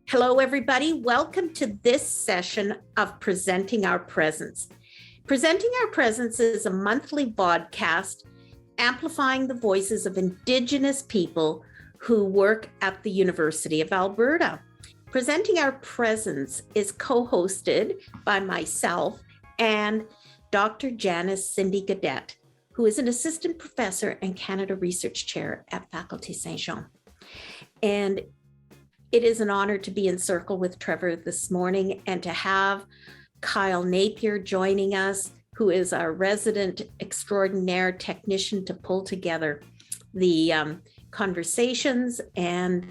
Hello, everybody. Welcome to this session of Presenting Our Presence. Presenting Our Presence is a monthly podcast amplifying the voices of Indigenous people who work at the University of Alberta. Presenting Our Presence is co-hosted by myself and Dr. Janice Cindy Gaudet, who is an assistant professor and Canada Research Chair at Faculty Saint-Jean. And it is an honor to be in circle with Trevor this morning and to have Kyle Napier joining us, who is our resident extraordinaire technician to pull together the conversations. And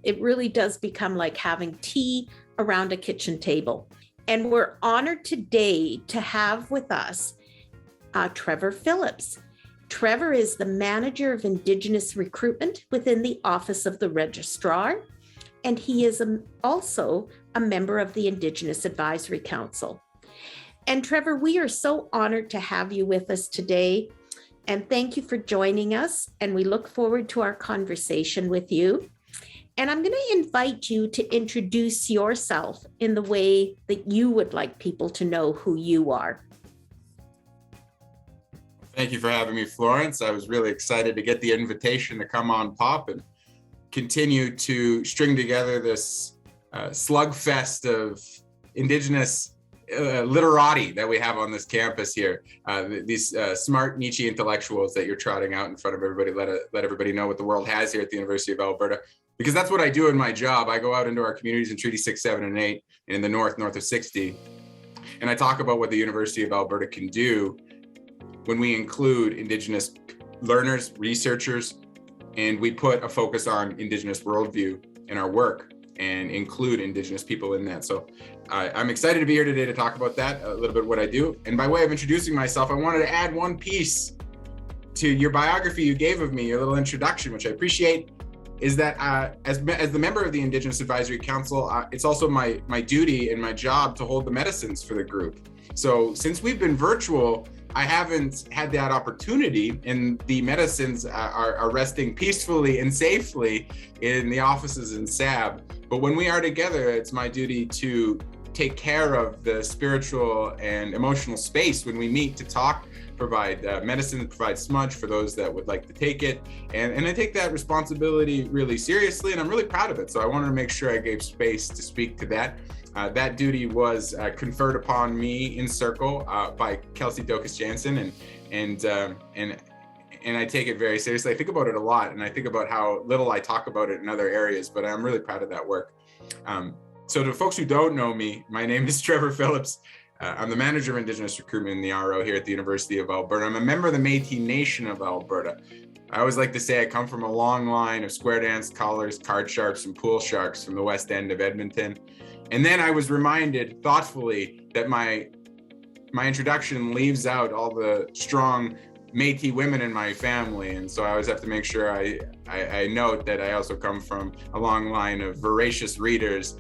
it really does become like having tea around a kitchen table. And we're honored today to have with us Trevor Phillips. Trevor is the manager of Indigenous Recruitment within the Office of the Registrar, and he is also a member of the Indigenous Advisory Council. And Trevor, we are so honored to have you with us today, and thank you for joining us, and we look forward to our conversation with you. And I'm going to invite you to introduce yourself in the way that you would like people to know who you are. Thank you for having me, Florence. I was really excited to get the invitation to come on POP and continue to string together this slugfest of Indigenous literati that we have on this campus here. These smart niche intellectuals that you're trotting out in front of everybody, let everybody know what the world has here at the University of Alberta. Because that's what I do in my job. I go out into our communities in Treaty 6, 7, and 8 in the north of 60. And I talk about what the University of Alberta can do when we include Indigenous learners, researchers, and we put a focus on Indigenous worldview in our work and include Indigenous people in that. So I'm excited to be here today to talk about that, a little bit what I do. And by way of introducing myself, I wanted to add one piece to your biography you gave of me, your little introduction, which I appreciate, is that as the member of the Indigenous Advisory Council, it's also my duty and my job to hold the medicines for the group. So since we've been virtual, I haven't had that opportunity, and the medicines are resting peacefully and safely in the offices in SAB. But when we are together, it's my duty to take care of the spiritual and emotional space when we meet to talk, provide medicine, provide smudge for those that would like to take it. And I take that responsibility really seriously, and I'm really proud of it. So I wanted to make sure I gave space to speak to that. That duty was conferred upon me in circle by Kelsey Docus Jansen, and I take it very seriously. I think about it a lot, and I think about how little I talk about it in other areas, but I'm really proud of that work. So to folks who don't know me, my name is Trevor Phillips. I'm the manager of Indigenous Recruitment in the RO here at the University of Alberta. I'm a member of the Métis Nation of Alberta. I always like to say I come from a long line of square dance callers, card sharps, and pool sharks from the west end of Edmonton. And then I was reminded thoughtfully that my introduction leaves out all the strong Métis women in my family. And so I always have to make sure I note that I also come from a long line of voracious readers,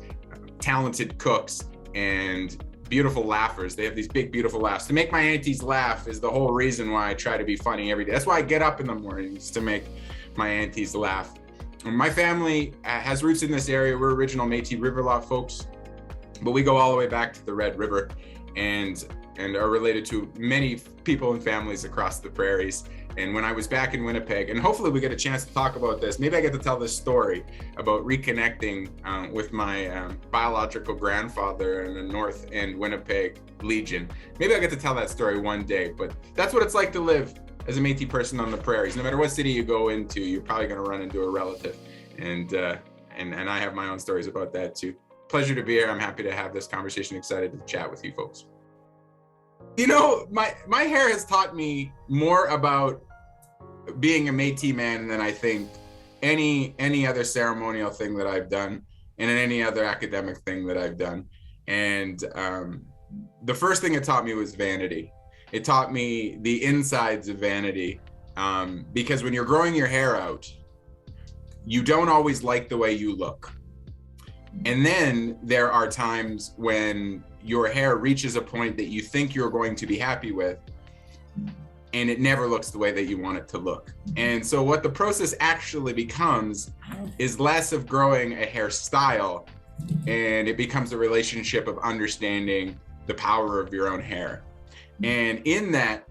talented cooks, and beautiful laughers. They have these big, beautiful laughs. To make my aunties laugh is the whole reason why I try to be funny every day. That's why I get up in the mornings, to make my aunties laugh. And my family has roots in this area. We're original Métis Riverlot folks, but we go all the way back to the Red River and are related to many people and families across the prairies. And when I was back in Winnipeg, and hopefully we get a chance to talk about this, maybe I get to tell this story about reconnecting with my biological grandfather in the North End Winnipeg Legion. Maybe I get to tell that story one day, but that's what it's like to live as a Métis person on the prairies. No matter what city you go into, you're probably going to run into a relative. And I have my own stories about that too. Pleasure to be here. I'm happy to have this conversation. Excited to chat with you folks. You know, my hair has taught me more about being a Métis man than I think any other ceremonial thing that I've done, and any other academic thing that I've done. And the first thing it taught me was vanity. It taught me the insides of vanity, because when you're growing your hair out, you don't always like the way you look. And then there are times when your hair reaches a point that you think you're going to be happy with, and it never looks the way that you want it to look. And so what the process actually becomes is less of growing a hairstyle and it becomes a relationship of understanding the power of your own hair. And in that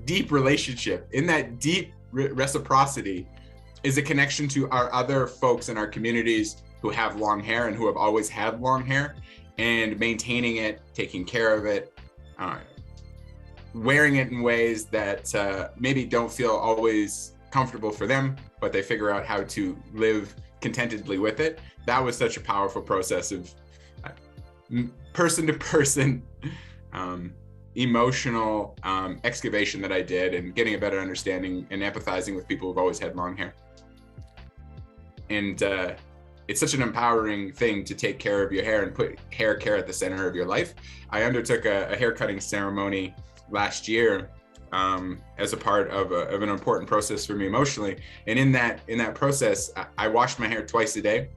deep relationship, in that deep reciprocity, is a connection to our other folks in our communities who have long hair and who have always had long hair, and maintaining it, taking care of it, wearing it in ways that maybe don't feel always comfortable for them, but they figure out how to live contentedly with it. That was such a powerful process of person to person emotional excavation that I did, and getting a better understanding and empathizing with people who've always had long hair. And it's such an empowering thing to take care of your hair and put hair care at the center of your life. I undertook a hair cutting ceremony last year as a part of an important process for me emotionally. And in that process, I washed my hair twice a day,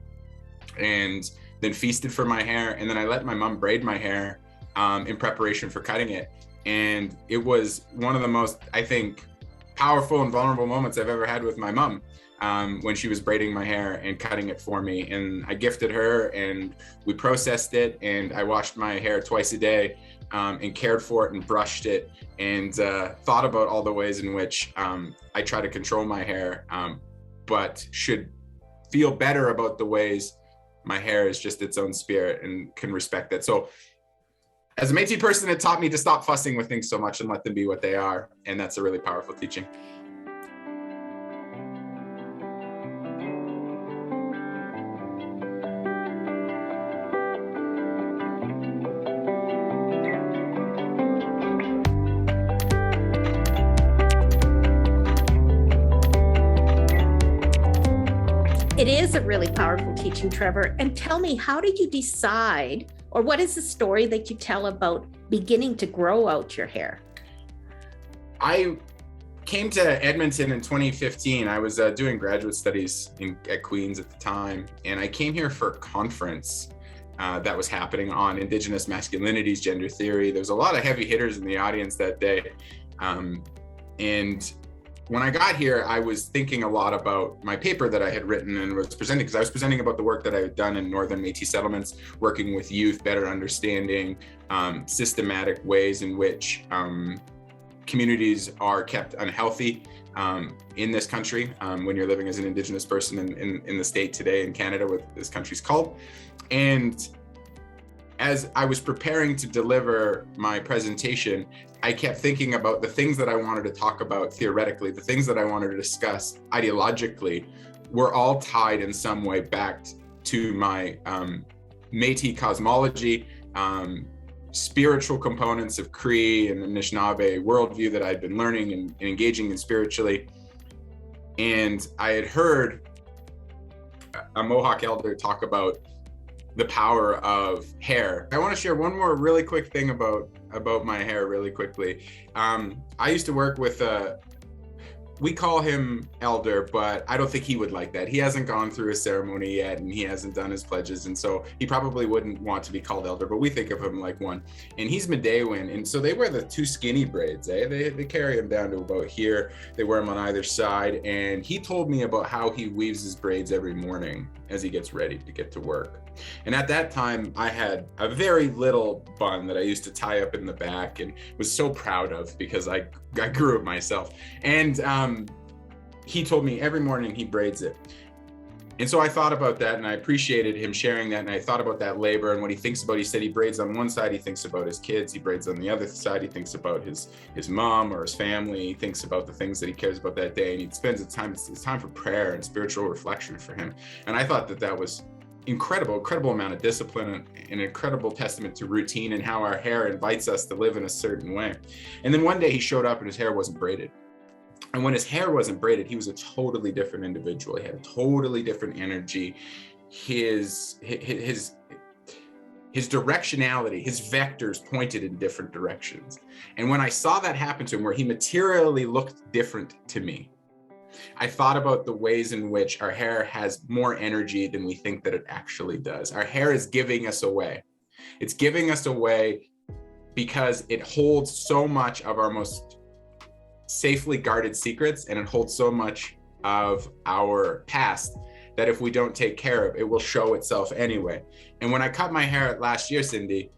and then feasted for my hair. And then I let my mom braid my hair in preparation for cutting it. And it was one of the most, I think, powerful and vulnerable moments I've ever had with my mom, when she was braiding my hair and cutting it for me. And I gifted her, and we processed it, and I washed my hair twice a day, and cared for it and brushed it, and thought about all the ways in which I try to control my hair, but should feel better about the ways my hair is just its own spirit and can respect that. So as a Métis person, it taught me to stop fussing with things so much and let them be what they are. And that's a really powerful teaching. It is a really powerful teaching, Trevor. And tell me, how did you decide, or what is the story that you tell about beginning to grow out your hair? I came to Edmonton in 2015. I was doing graduate studies at Queen's at the time, and I came here for a conference that was happening on Indigenous masculinities, gender theory. There was a lot of heavy hitters in the audience that day. And when I got here, I was thinking a lot about my paper that I had written and was presenting, because I was presenting about the work that I had done in northern Métis settlements, working with youth, better understanding systematic ways in which communities are kept unhealthy in this country when you're living as an Indigenous person in the state today in Canada, what this country's called. And as I was preparing to deliver my presentation, I kept thinking about the things that I wanted to talk about theoretically, the things that I wanted to discuss ideologically, were all tied in some way back to my Métis cosmology, spiritual components of Cree and the Anishinaabe worldview that I'd been learning and engaging in spiritually. And I had heard a Mohawk elder talk about the power of hair. I want to share one more really quick thing about my hair really quickly. I used to work with we call him elder, but I don't think he would like that. He hasn't gone through a ceremony yet, and he hasn't done his pledges, and so he probably wouldn't want to be called elder, but we think of him like one. And he's Medewin, and so they wear the two skinny braids, They carry him down to about here. They wear them on either side, and he told me about how he weaves his braids every morning as he gets ready to get to work. And at that time, I had a very little bun that I used to tie up in the back and was so proud of, because I grew it myself. And he told me every morning he braids it. And so I thought about that, and I appreciated him sharing that. And I thought about that labor and what he thinks about. He said he braids on one side, he thinks about his kids. He braids on the other side, he thinks about his mom or his family. He thinks about the things that he cares about that day. And he spends it's time for prayer and spiritual reflection for him. And I thought that was incredible amount of discipline, and an incredible testament to routine and how our hair invites us to live in a certain way. And then one day he showed up and his hair wasn't braided. And when his hair wasn't braided, he was a totally different individual. He had a totally different energy. His directionality, his vectors pointed in different directions. And when I saw that happen to him, where he materially looked different to me, I thought about the ways in which our hair has more energy than we think that it actually does. Our hair is giving us away. It's giving us away because it holds so much of our most safely guarded secrets, and it holds so much of our past that if we don't take care of, it will show itself anyway. And when I cut my hair last year, Cindy,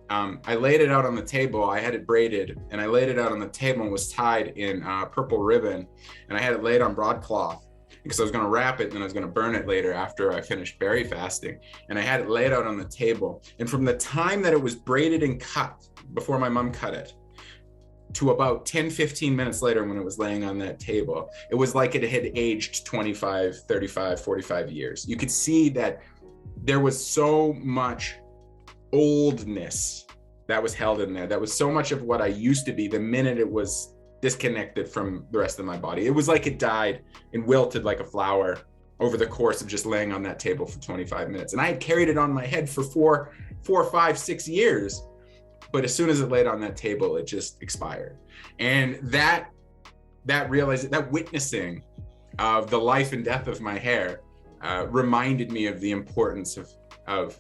I laid it out on the table. I had it braided, and I laid it out on the table and was tied in purple ribbon, and I had it laid on broadcloth because I was going to wrap it and then I was going to burn it later after I finished berry fasting. And I had it laid out on the table. And from the time that it was braided and cut, before my mom cut it, to about 10, 15 minutes later when it was laying on that table, it was like it had aged 25, 35, 45 years. You could see that there was so much oldness that was held in there. That was so much of what I used to be the minute it was disconnected from the rest of my body. It was like it died and wilted like a flower over the course of just laying on that table for 25 minutes. And I had carried it on my head for 4, 5, 6 years. But as soon as it laid on that table, it just expired. And that witnessing of the life and death of my hair reminded me of the importance of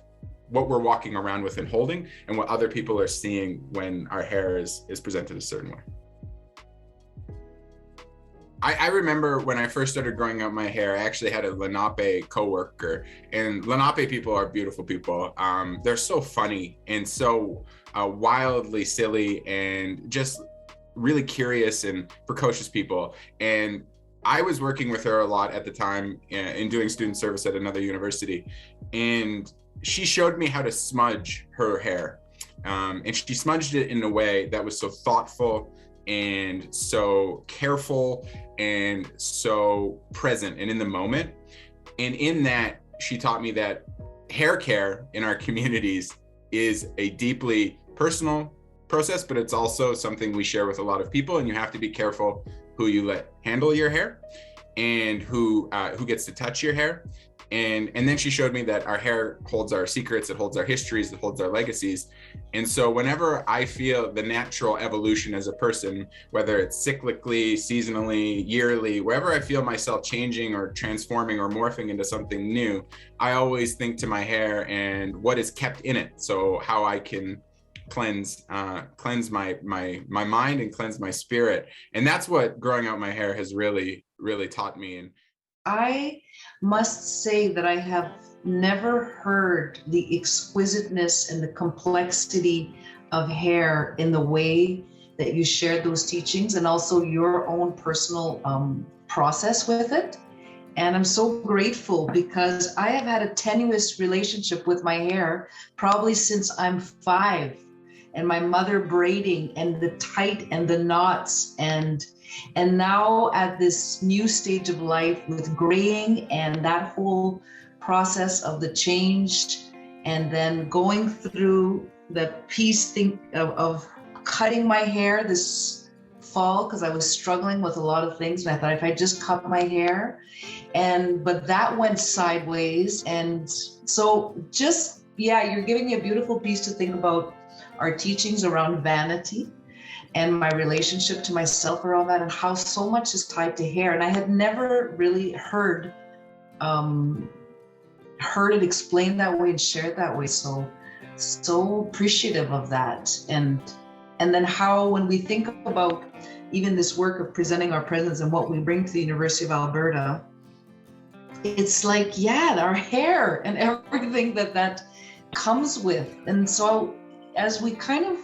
what we're walking around with and holding, and what other people are seeing when our hair is presented a certain way. I remember when I first started growing out my hair, I actually had a Lenape coworker, and Lenape people are beautiful people. They're so funny and so wildly silly and just really curious and precocious people. And I was working with her a lot at the time in doing student service at another university. And she showed me how to smudge her hair. And she smudged it in a way that was so thoughtful and so careful and so present and in the moment. And in that, she taught me that hair care in our communities is a deeply personal process, but it's also something we share with a lot of people, and you have to be careful who you let handle your hair and who gets to touch your hair. And then she showed me that our hair holds our secrets, it holds our histories, it holds our legacies. And so whenever I feel the natural evolution as a person, whether it's cyclically, seasonally, yearly, wherever I feel myself changing or transforming or morphing into something new, I always think to my hair and what is kept in it. So how I can cleanse my mind and cleanse my spirit. And that's what growing out my hair has really, really taught me. And I must say that I have never heard the exquisiteness and the complexity of hair in the way that you shared those teachings, and also your own personal process with it. And I'm so grateful, because I have had a tenuous relationship with my hair probably since I'm 5, and my mother braiding and the tight and the knots, and now at this new stage of life with graying and that whole process of the change, and then going through the piece of cutting my hair this fall, because I was struggling with a lot of things, and I thought if I just cut my hair, but that went sideways. And so just, you're giving me a beautiful piece to think about our teachings around vanity and my relationship to myself around that, and how so much is tied to hair. And I had never really heard it explained that way and shared that way. So appreciative of that. And then how, when we think about even this work of presenting our presence and what we bring to the University of Alberta, it's like, our hair and everything that comes with. And so as we kind of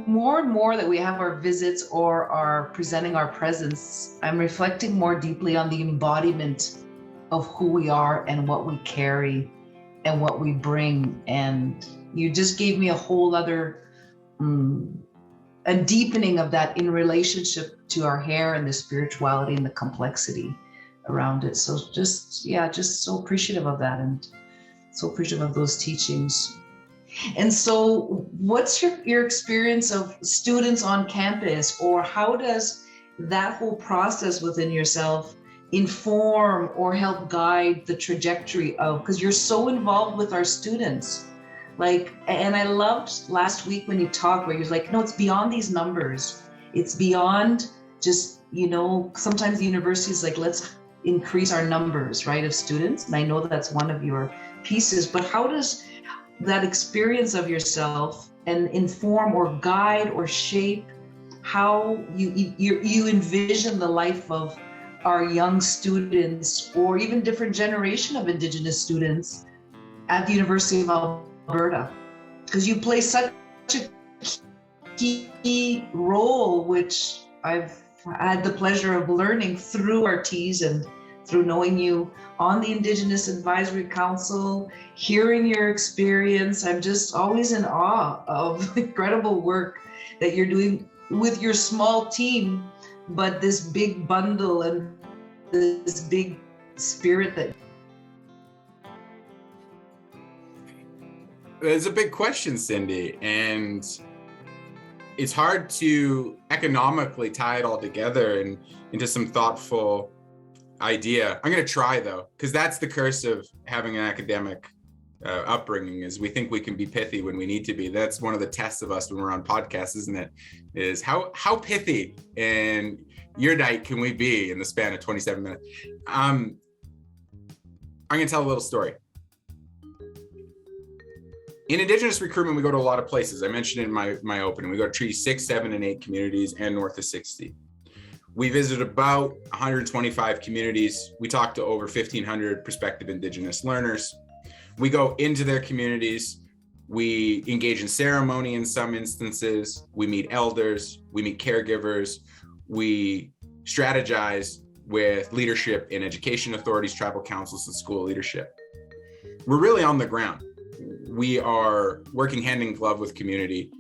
more and more that we have our visits or are presenting our presence, I'm reflecting more deeply on the embodiment of who we are and what we carry and what we bring. And you just gave me a whole other, a deepening of that in relationship to our hair and the spirituality and the complexity around it. So just so appreciative of that, and so appreciative of those teachings. And so what's your experience of students on campus, or how does that whole process within yourself inform or help guide the trajectory of, because you're so involved with our students, and I loved last week when you talked, where you're like, no, it's beyond these numbers. It's beyond just, sometimes the university is like, let's increase our numbers, right, of students. And I know that's one of your pieces, but how does that experience of yourself and inform or guide or shape how you envision the life of our young students, or even different generation of Indigenous students at the University of Alberta? Because you play such a key role, which I've had the pleasure of learning through our Ts and through knowing you on the Indigenous Advisory Council, hearing your experience. I'm just always in awe of the incredible work that you're doing with your small team, but this big bundle and this big spirit that. It's a big question, Cindy, and it's hard to economically tie it all together and into some thoughtful idea. I'm going to try though, because that's the curse of having an academic upbringing, is we think we can be pithy when we need to be. That's one of the tests of us when we're on podcasts, isn't it? Is how pithy and erudite can we be in the span of 27 minutes? I'm going to tell a little story. In Indigenous recruitment, we go to a lot of places. I mentioned in my opening, we go to Treaty 6, 7, and 8 communities and north of 60. We visit about 125 communities. We talk to over 1,500 prospective Indigenous learners. We go into their communities. We engage in ceremony in some instances. We meet elders. We meet caregivers. We strategize with leadership in education authorities, tribal councils, and school leadership. We're really on the ground. We are working hand in glove with community.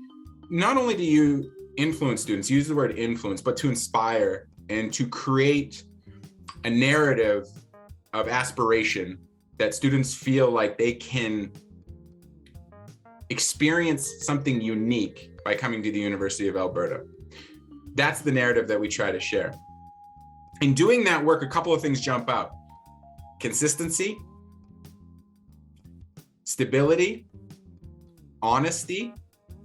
Not only do you influence students, use the word influence, but to inspire and to create a narrative of aspiration that students feel like they can experience something unique by coming to the University of Alberta. That's the narrative that we try to share. In doing that work, a couple of things jump out: consistency, stability, honesty,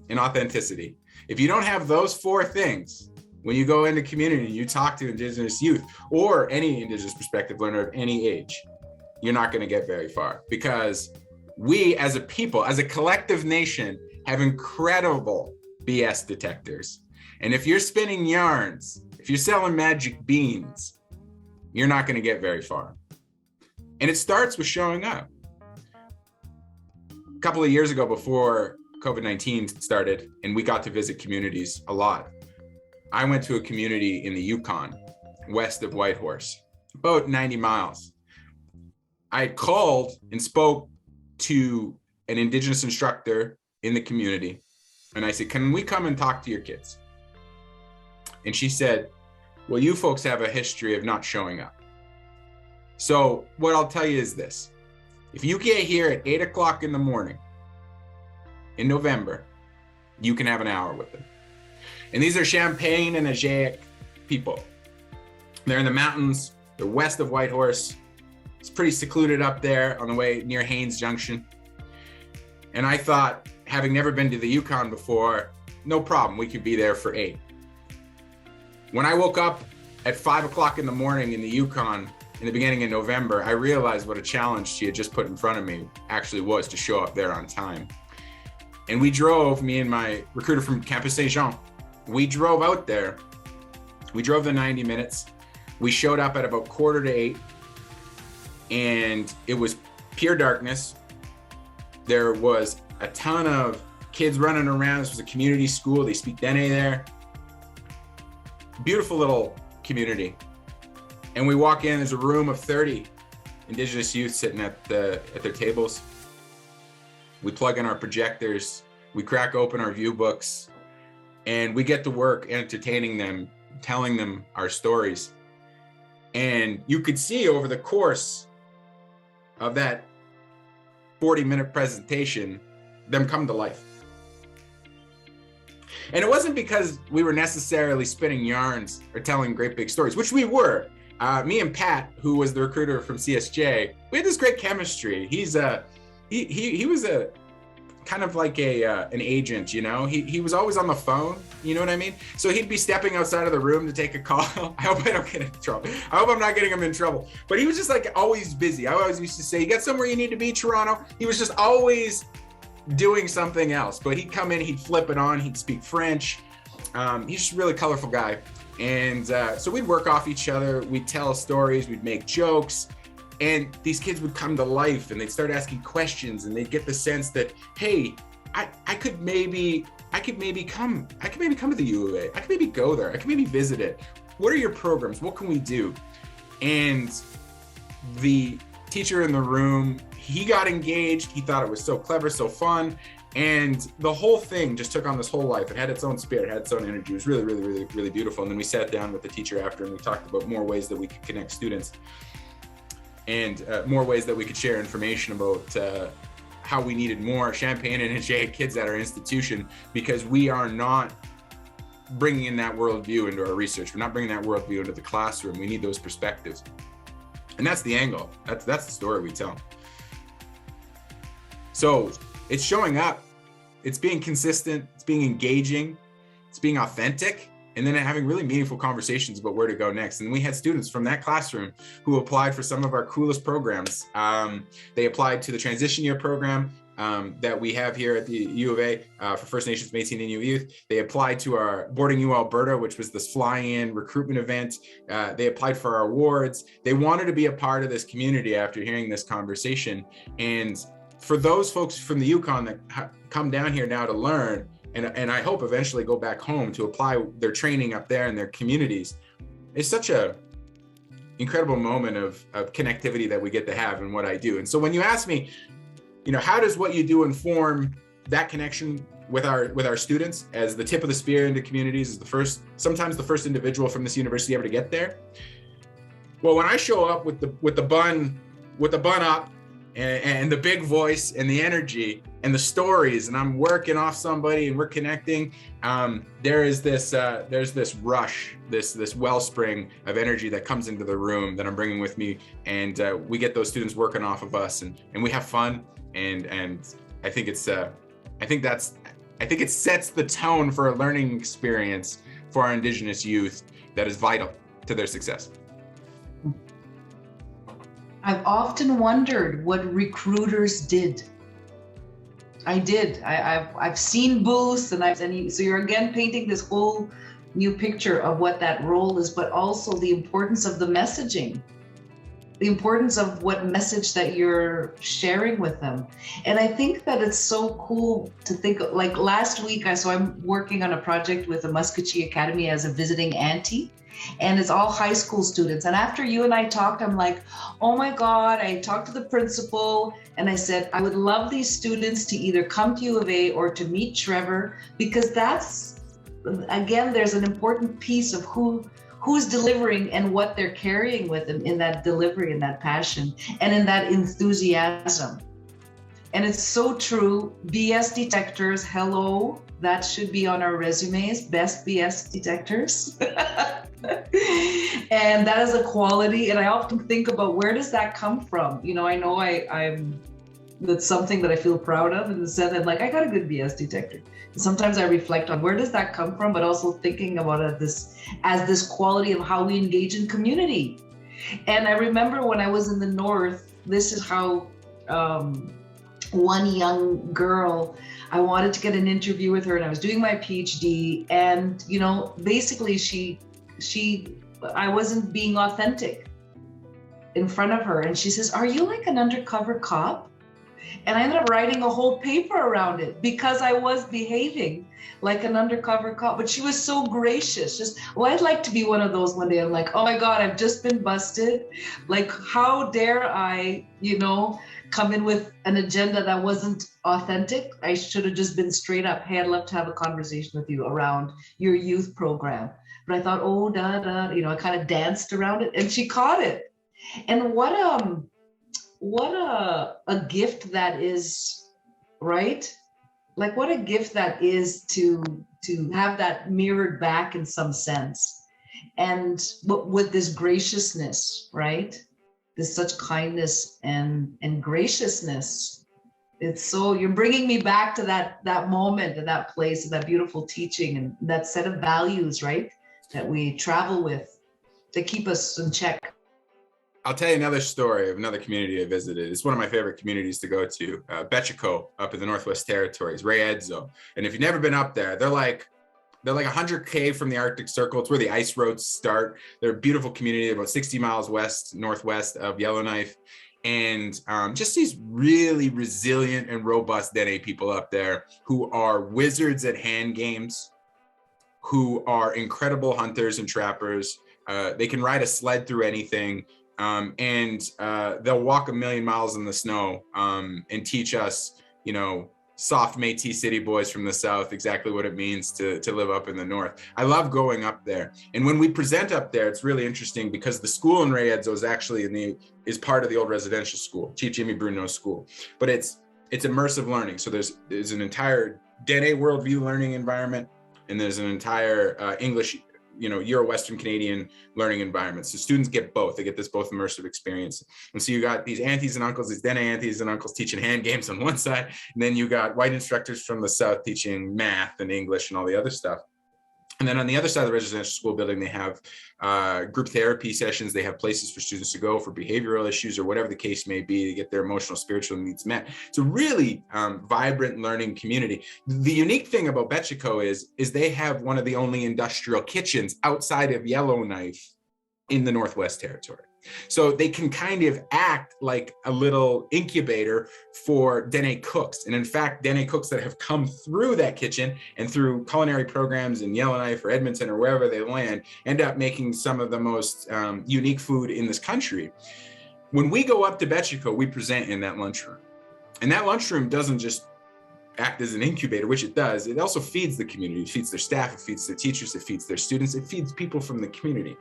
and authenticity. If you don't have those four things, when you go into community, you talk to Indigenous youth or any Indigenous prospective learner of any age, you're not going to get very far, because we as a people, as a collective nation, have incredible BS detectors. And if you're spinning yarns, if you're selling magic beans, you're not going to get very far. And it starts with showing up. A couple of years ago, before COVID-19 started and we got to visit communities a lot, I went to a community in the Yukon, west of Whitehorse, about 90 miles. I called and spoke to an Indigenous instructor in the community, and I said, "Can we come and talk to your kids?" And she said, "Well, you folks have a history of not showing up. So what I'll tell you is this: if you get here at 8 o'clock in the morning in November, you can have an hour with them." And these are Champagne and Ajayic people. They're in the mountains. They're west of Whitehorse. It's pretty secluded up there on the way near Haines Junction. And I thought, having never been to the Yukon before, no problem, we could be there for 8. When I woke up at 5 o'clock in the morning in the Yukon in the beginning of November, I realized what a challenge she had just put in front of me actually was to show up there on time. And we drove, me and my recruiter from Campus Saint-Jean, we drove out there. We drove the 90 minutes. We showed up at about 7:45, and it was pure darkness. There was a ton of kids running around. This was a community school. They speak Dene there. Beautiful little community. And we walk in, there's a room of 30 Indigenous youth sitting at their tables. We plug in our projectors, we crack open our view books, and we get to work entertaining them, telling them our stories. And you could see over the course of that 40-minute presentation, them come to life. And it wasn't because we were necessarily spinning yarns or telling great big stories, which we were. Me and Pat, who was the recruiter from CSJ, we had this great chemistry. He was a kind of like an agent, you know. He was always on the phone, you know what I mean? So he'd be stepping outside of the room to take a call. I hope I don't get in trouble. I hope I'm not getting him in trouble. But he was just like always busy. I always used to say, "You got somewhere you need to be, Toronto?" He was just always doing something else. But he'd come in, he'd flip it on, he'd speak French. He's just a really colorful guy. And so we'd work off each other, we'd tell stories, we'd make jokes, and these kids would come to life and they'd start asking questions, and they'd get the sense that, hey, I could maybe come to the UA. I could maybe go there. I could maybe visit it. What are your programs? What can we do? And the teacher in the room, he got engaged. He thought it was so clever, so fun. And the whole thing just took on this whole life. It had its own spirit, it had its own energy. It was really, really, really, really beautiful. And then we sat down with the teacher after, and we talked about more ways that we could connect students, and more ways that we could share information about how we needed more Champagne and Initiated kids at our institution, because we are not bringing in that worldview into our research. We're not bringing that worldview into the classroom. We need those perspectives. And that's the angle. That's the story we tell. So it's showing up, it's being consistent, it's being engaging, it's being authentic, and then having really meaningful conversations about where to go next. And we had students from that classroom who applied for some of our coolest programs. They applied to the transition year program that we have here at the U of A for First Nations, Métis, and Inuit youth. They applied to our Boarding UAlberta, which was this fly-in recruitment event. They applied for our awards. They wanted to be a part of this community after hearing this conversation. And for those folks from the Yukon that come down here now to learn, and I hope eventually go back home to apply their training up there in their communities, it's such a incredible moment of connectivity that we get to have in what I do. And so when you ask me, how does what you do inform that connection with our students as the tip of the spear into communities, as sometimes the first individual from this university ever to get there? Well, when I show up with the bun up, and the big voice and the energy and the stories, and I'm working off somebody and we're connecting, there's this rush, this wellspring of energy that comes into the room that I'm bringing with me, and we get those students working off of us, and we have fun, and I think it sets the tone for a learning experience for our Indigenous youth that is vital to their success. I've often wondered what recruiters did. I've seen booths, so you're again painting this whole new picture of what that role is, but also the importance of the messaging, the importance of what message that you're sharing with them. And I think that it's so cool to think, like last week, I'm working on a project with the Muskogee Academy as a visiting auntie. And it's all high school students. And after you and I talked, I'm like, oh my God, I talked to the principal and I said, I would love these students to either come to U of A or to meet Trevor, because that's, again, there's an important piece of who's delivering and what they're carrying with them in that delivery and that passion and in that enthusiasm. And it's so true. BS detectors, hello, that should be on our resumes, best BS detectors. And that is a quality. And I often think about, where does that come from? I know that's something that I feel proud of, in the sense that, like, I got a good BS detector. And sometimes I reflect on where does that come from, but also thinking about it as this quality of how we engage in community. And I remember when I was in the North, this is how one young girl, I wanted to get an interview with her, and I was doing my PhD, and basically I wasn't being authentic in front of her, and she says, "Are you like an undercover cop?" And I ended up writing a whole paper around it because I was behaving like an undercover cop. But she was so gracious. I'd like to be one of those one day. I'm like, oh my God, I've just been busted. Like, how dare I, come in with an agenda that wasn't authentic? I should have just been straight up. Hey, I'd love to have a conversation with you around your youth program. But I thought, I kind of danced around it, and she caught it. And what a gift that is, right? Like, what a gift that is to have that mirrored back in some sense. And with this graciousness, right? There's such kindness and graciousness. It's so, you're bringing me back to that moment and that place and that beautiful teaching and that set of values, right? That we travel with, that keep us in check. I'll tell you another story of another community I visited. It's one of my favorite communities to go to, Betchico up in the Northwest Territories, Ray Edzo. And if you've never been up there, they're like They're like 100K from the Arctic Circle. It's where the ice roads start. They're a beautiful community, about 60 miles northwest of Yellowknife. And just these really resilient and robust Dene people up there who are wizards at hand games, who are incredible hunters and trappers. They can ride a sled through anything, and they'll walk 1,000,000 miles in the snow and teach us, soft Métis city boys from the south exactly what it means to live up in the north. I love going up there. And when we present up there, it's really interesting because the school in Rayedzo is actually is part of the old residential school, Chief Jimmy Bruneau's school. But it's immersive learning. So there's an entire Dene worldview learning environment, and there's an entire English, Euro-Western Canadian learning environment. So students get both. They get this both immersive experience. And so you got these aunties and uncles, these Dene aunties and uncles teaching hand games on one side, and then you got white instructors from the south teaching math and English and all the other stuff. And then on the other side of the residential school building, they have group therapy sessions. They have places for students to go for behavioral issues or whatever the case may be to get their emotional, spiritual needs met. It's a really vibrant learning community. The unique thing about Betchiko is they have one of the only industrial kitchens outside of Yellowknife in the Northwest Territory. So they can kind of act like a little incubator for Dene cooks. And in fact, Dene cooks that have come through that kitchen and through culinary programs in Yellowknife or Edmonton or wherever they land, end up making some of the most unique food in this country. When we go up to Betchiko, we present in that lunchroom. And that lunchroom doesn't just act as an incubator, which it does. It also feeds the community. It feeds their staff, it feeds their teachers, it feeds their students, it feeds people from the community.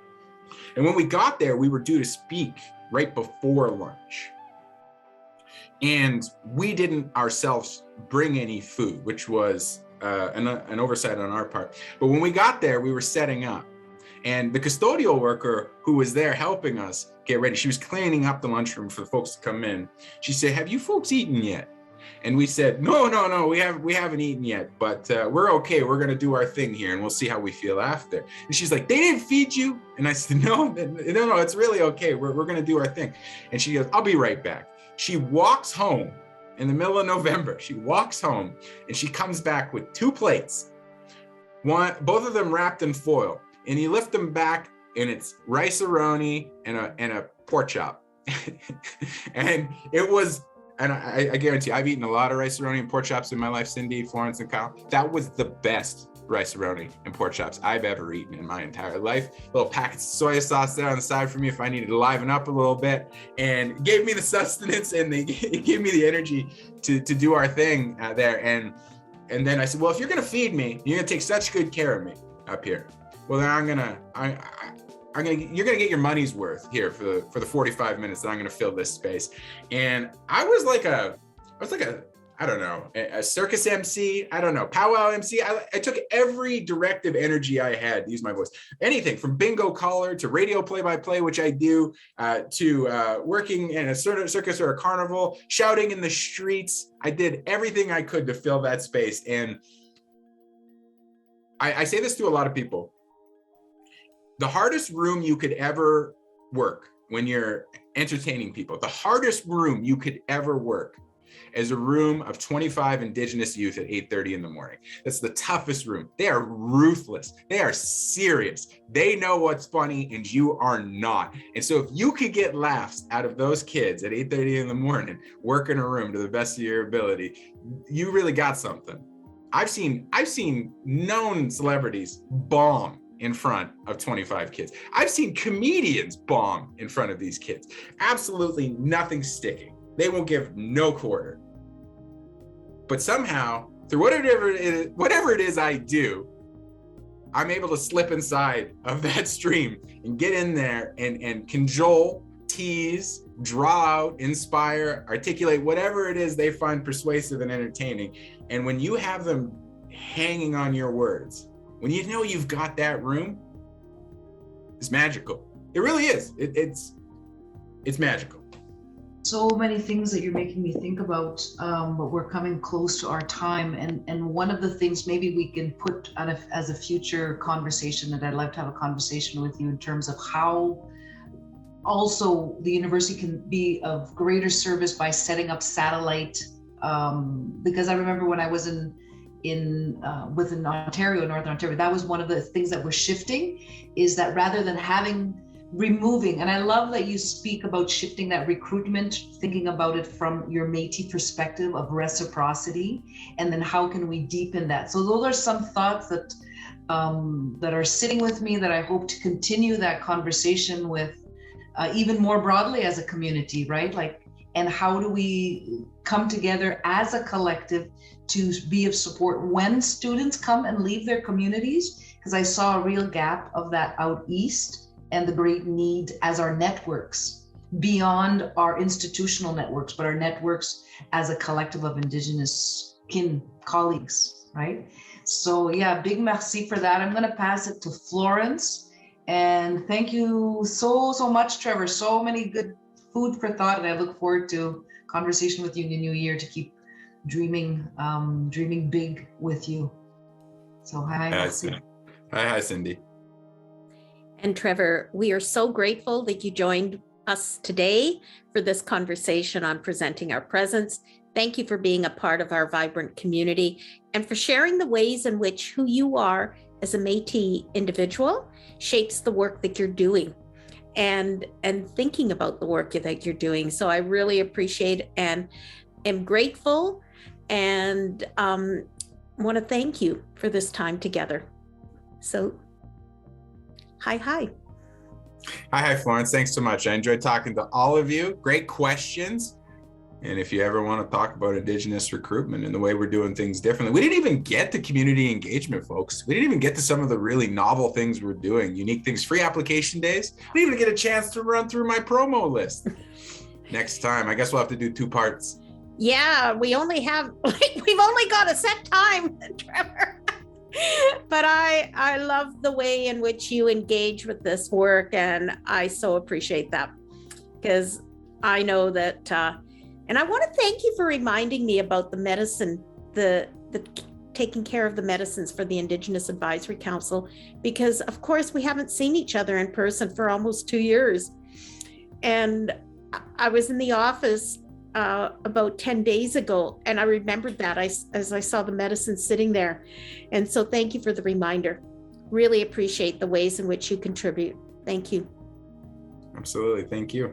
And when we got there, we were due to speak right before lunch. And we didn't ourselves bring any food, which was an oversight on our part. But when we got there, we were setting up. And the custodial worker who was there helping us get ready, she was cleaning up the lunchroom for the folks to come in. She said, "Have you folks eaten yet?" And we said, no, we haven't eaten yet, but we're okay. We're going to do our thing here and we'll see how we feel after. And she's like, "They didn't feed you?" And I said, no, it's really okay. We're going to do our thing. And she goes, "I'll be right back." She walks home in the middle of November. She walks home and she comes back with 2 plates, both of them wrapped in foil. And you lift them back and it's rice-a-roni and a pork chop. And it was, and I guarantee I've eaten a lot of rice-a-roni and pork chops in my life, Cindy, Florence, and Kyle. That was the best rice-a-roni and pork chops I've ever eaten in my entire life. Little packets of soy sauce there on the side for me if I needed to liven up a little bit, and it gave me the sustenance and it gave me the energy to do our thing there. And then I said, "Well, if you're gonna feed me, you're gonna take such good care of me up here. Well, then you're gonna get your money's worth here for the 45 minutes that I'm gonna fill this space." And I was like a I don't know, a circus MC, I don't know, powwow MC. I took every directive energy I had to use my voice. Anything from bingo caller to radio play-by-play, which I do, to working in a circus or a carnival, shouting in the streets. I did everything I could to fill that space. And I say this to a lot of people. The hardest room you could ever work when you're entertaining people, the hardest room you could ever work is a room of 25 Indigenous youth at 8:30 in the morning. That's the toughest room. They are ruthless. They are serious. They know what's funny and you are not. And so if you could get laughs out of those kids at 8:30 in the morning, work in a room to the best of your ability, you really got something. I've seen known celebrities bomb in front of 25 kids. I've seen comedians bomb in front of these kids. Absolutely nothing sticking. They will give no quarter. But somehow, through whatever it is I do, I'm able to slip inside of that stream and get in there and cajole, tease, draw out, inspire, articulate whatever it is they find persuasive and entertaining. And when you have them hanging on your words, when you know you've got that room, it's magical. It really is. It's magical. So many things that you're making me think about, but we're coming close to our time. And one of the things maybe we can put as a future conversation, that I'd like to have a conversation with you in terms of how also the university can be of greater service by setting up satellite. Because I remember when I was in within Ontario, Northern Ontario. That was one of the things that we're shifting, is that rather than removing, and I love that you speak about shifting that recruitment, thinking about it from your Métis perspective of reciprocity, and then how can we deepen that? So those are some thoughts that are sitting with me, that I hope to continue that conversation with even more broadly as a community, right? Like, and how do we come together as a collective to be of support when students come and leave their communities? Because I saw a real gap of that out east, and the great need as our networks, beyond our institutional networks, but our networks as a collective of Indigenous kin colleagues, right? So yeah, big merci for that. I'm gonna pass it to Florence. And thank you so much, Trevor. So many good food for thought, and I look forward to conversation with you in the new year to keep dreaming big with you. So hi. Hi, Cindy. And Trevor, we are so grateful that you joined us today for this conversation on presenting our presence. Thank you for being a part of our vibrant community and for sharing the ways in which who you are as a Métis individual shapes the work that you're doing and thinking about the work that you're doing. So I really appreciate and am grateful, and want to thank you for this time together. So Hi, Florence. Thanks so much. I enjoyed talking to all of you. Great questions. And if you ever want to talk about Indigenous recruitment and the way we're doing things differently, we didn't even get to community engagement, folks. We didn't even get to some of the really novel things we're doing, unique things, free application days. We didn't even get a chance to run through my promo list. Next time, I guess we'll have to do 2 parts. Yeah, we've only got a set time, Trevor. But I love the way in which you engage with this work, and I so appreciate that, because I know that, and I want to thank you for reminding me about the medicine, the taking care of the medicines for the Indigenous Advisory Council, because of course we haven't seen each other in person for almost 2 years. And I was in the office about 10 days ago, and I remembered that as I saw the medicine sitting there. And so thank you for the reminder. Really appreciate the ways in which you contribute. Thank you. Absolutely. Thank you.